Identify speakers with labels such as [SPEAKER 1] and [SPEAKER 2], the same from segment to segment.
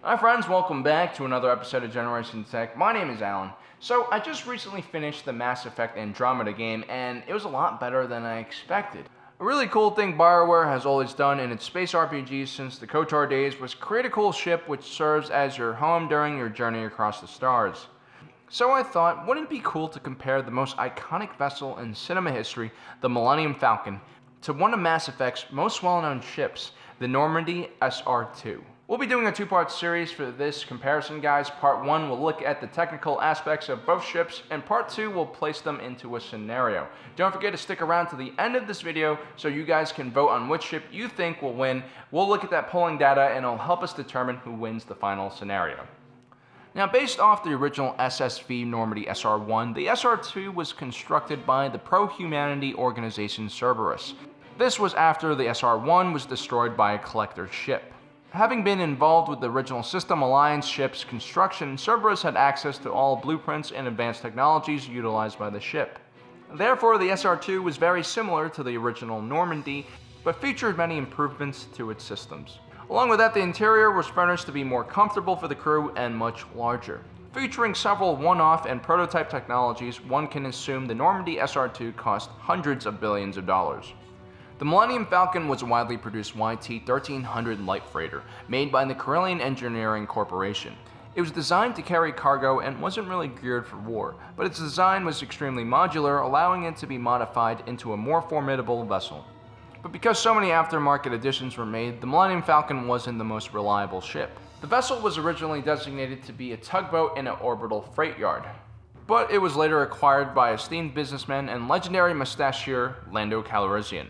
[SPEAKER 1] Hi friends, welcome back to another episode of Generation Tech. My name is Alan. So I just recently finished the Mass Effect Andromeda game and it was a lot better than I expected. A really cool thing BioWare has always done in its space RPGs since the KOTOR days was create a cool ship which serves as your home during your journey across the stars. So I thought, wouldn't it be cool to compare the most iconic vessel in cinema history, the Millennium Falcon, to one of Mass Effect's most well-known ships, the Normandy SR2. We'll be doing a two-part series for this comparison, guys. Part 1 will look at the technical aspects of both ships, and Part 2 will place them into a scenario. Don't forget to stick around to the end of this video so you guys can vote on which ship you think will win. We'll look at that polling data and it'll help us determine who wins the final scenario. Now, based off the original SSV Normandy SR1, the SR2 was constructed by the pro-humanity organization Cerberus. This was after the SR1 was destroyed by a collector ship. Having been involved with the original System Alliance ship's construction, Cerberus had access to all blueprints and advanced technologies utilized by the ship. Therefore, the SR2 was very similar to the original Normandy, but featured many improvements to its systems. Along with that, the interior was furnished to be more comfortable for the crew and much larger. Featuring several one-off and prototype technologies, one can assume the Normandy SR2 cost hundreds of billions of dollars. The Millennium Falcon was a widely produced YT-1300 light freighter, made by the Corellian Engineering Corporation. It was designed to carry cargo and wasn't really geared for war, but its design was extremely modular, allowing it to be modified into a more formidable vessel. But because so many aftermarket additions were made, the Millennium Falcon wasn't the most reliable ship. The vessel was originally designated to be a tugboat in an orbital freight yard, but it was later acquired by esteemed businessman and legendary mustachier Lando Calrissian.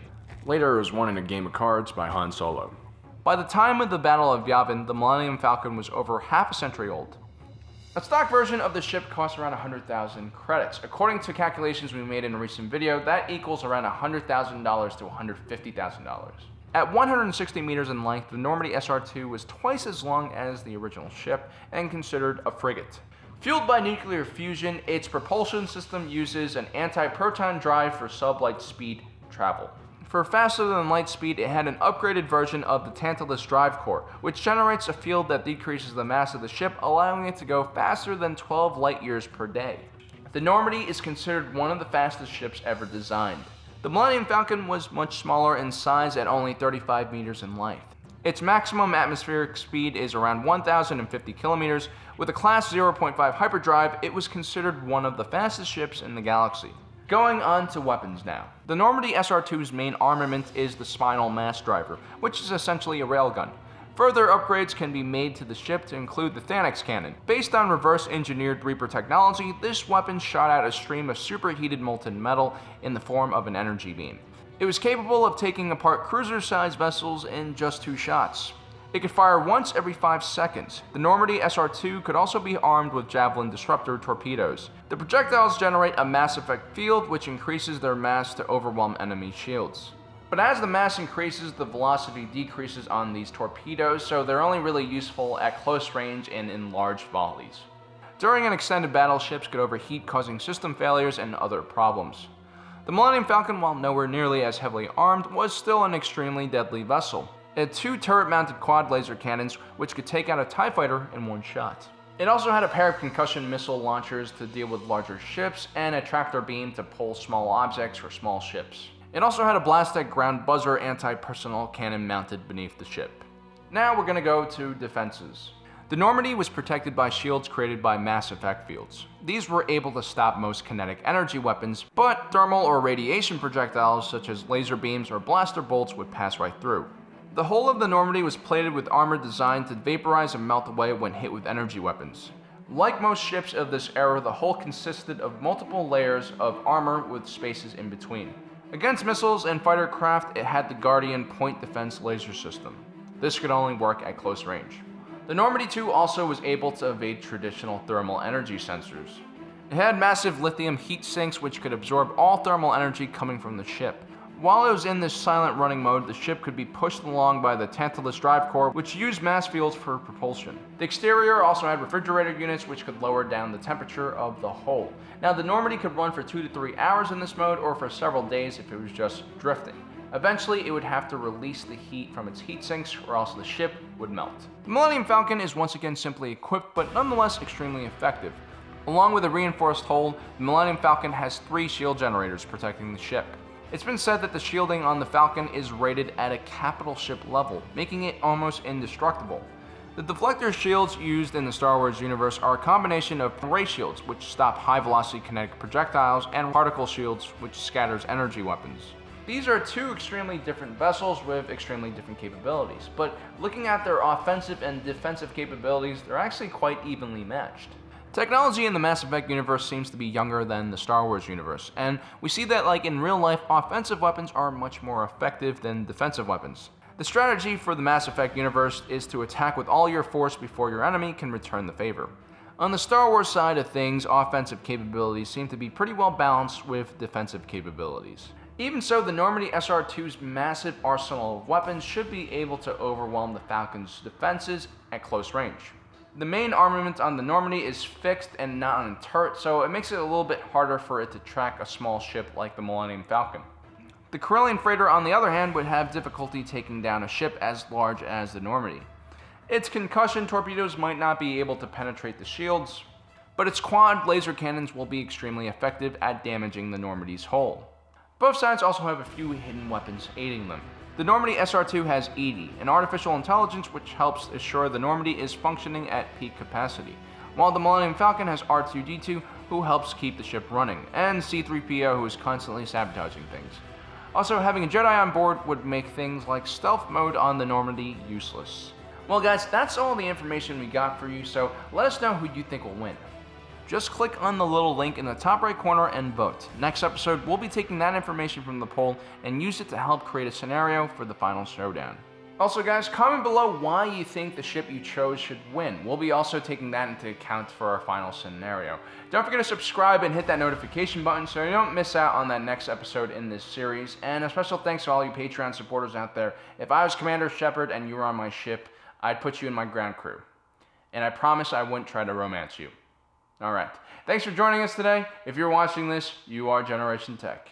[SPEAKER 2] Later, it was won in a game of cards by Han Solo.
[SPEAKER 1] By the time of the Battle of Yavin, the Millennium Falcon was over half a century old. A stock version of the ship cost around 100,000 credits. According to calculations we made in a recent video, that equals around $100,000 to $150,000. At 160 meters in length, the Normandy SR2 was twice as long as the original ship and considered a frigate. Fueled by nuclear fusion, its propulsion system uses an anti-proton drive for sublight speed travel. For faster than light speed, it had an upgraded version of the Tantalus drive core, which generates a field that decreases the mass of the ship, allowing it to go faster than 12 light years per day. The Normandy is considered one of the fastest ships ever designed. The Millennium Falcon was much smaller in size at only 35 meters in length. Its maximum atmospheric speed is around 1,050 kilometers. With a Class 0.5 hyperdrive, it was considered one of the fastest ships in the galaxy. Going on to weapons now. The Normandy SR2's main armament is the Spinal Mass Driver, which is essentially a railgun. Further upgrades can be made to the ship to include the Thanax cannon. Based on reverse-engineered Reaper technology, this weapon shot out a stream of superheated molten metal in the form of an energy beam. It was capable of taking apart cruiser-sized vessels in just 2 shots. It could fire once every 5 seconds. The Normandy SR2 could also be armed with Javelin disruptor torpedoes. The projectiles generate a mass effect field which increases their mass to overwhelm enemy shields. But as the mass increases, the velocity decreases on these torpedoes, so they're only really useful at close range and in large volleys. During an extended battle, ships could overheat, causing system failures and other problems. The Millennium Falcon, while nowhere nearly as heavily armed, was still an extremely deadly vessel. It had 2 turret-mounted quad laser cannons, which could take out a TIE fighter in 1 shot. It also had a pair of concussion missile launchers to deal with larger ships, and a tractor beam to pull small objects for small ships. It also had a Blastech ground buzzer anti-personnel cannon mounted beneath the ship. Now we're going to go to defenses. The Normandy was protected by shields created by mass effect fields. These were able to stop most kinetic energy weapons, but thermal or radiation projectiles such as laser beams or blaster bolts would pass right through. The hull of the Normandy was plated with armor designed to vaporize and melt away when hit with energy weapons. Like most ships of this era, the hull consisted of multiple layers of armor with spaces in between. Against missiles and fighter craft, it had the Guardian point defense laser system. This could only work at close range. The Normandy II also was able to evade traditional thermal energy sensors. It had massive lithium heat sinks which could absorb all thermal energy coming from the ship. While it was in this silent running mode, the ship could be pushed along by the Tantalus drive core, which used mass fields for propulsion. The exterior also had refrigerator units which could lower down the temperature of the hull. Now, the Normandy could run for 2 to 3 hours in this mode, or for several days if it was just drifting. Eventually, it would have to release the heat from its heat sinks, or else the ship would melt. The Millennium Falcon is once again simply equipped, but nonetheless extremely effective. Along with a reinforced hull, the Millennium Falcon has 3 shield generators protecting the ship. It's been said that the shielding on the Falcon is rated at a capital ship level, making it almost indestructible. The deflector shields used in the Star Wars universe are a combination of ray shields, which stop high-velocity kinetic projectiles, and particle shields, which scatters energy weapons. These are 2 extremely different vessels with extremely different capabilities, but looking at their offensive and defensive capabilities, they're actually quite evenly matched. Technology in the Mass Effect universe seems to be younger than the Star Wars universe, and we see that like in real life, offensive weapons are much more effective than defensive weapons. The strategy for the Mass Effect universe is to attack with all your force before your enemy can return the favor. On the Star Wars side of things, offensive capabilities seem to be pretty well balanced with defensive capabilities. Even so, the Normandy SR2's massive arsenal of weapons should be able to overwhelm the Falcon's defenses at close range. The main armament on the Normandy is fixed and not on a turret, so it makes it a little bit harder for it to track a small ship like the Millennium Falcon. The Corellian freighter, on the other hand, would have difficulty taking down a ship as large as the Normandy. Its concussion torpedoes might not be able to penetrate the shields, but its quad laser cannons will be extremely effective at damaging the Normandy's hull. Both sides also have a few hidden weapons aiding them. The Normandy SR2 has EDI, an artificial intelligence which helps assure the Normandy is functioning at peak capacity, while the Millennium Falcon has R2-D2, who helps keep the ship running, and C-3PO, who is constantly sabotaging things. Also, having a Jedi on board would make things like stealth mode on the Normandy useless. Well guys, that's all the information we got for you, so let us know who you think will win. Just click on the little link in the top right corner and vote. Next episode, we'll be taking that information from the poll and use it to help create a scenario for the final showdown. Also guys, comment below why you think the ship you chose should win. We'll be also taking that into account for our final scenario. Don't forget to subscribe and hit that notification button so you don't miss out on that next episode in this series. And a special thanks to all you Patreon supporters out there. If I was Commander Shepard and you were on my ship, I'd put you in my ground crew. And I promise I wouldn't try to romance you. Alright, thanks for joining us today. If you're watching this, you are Generation Tech.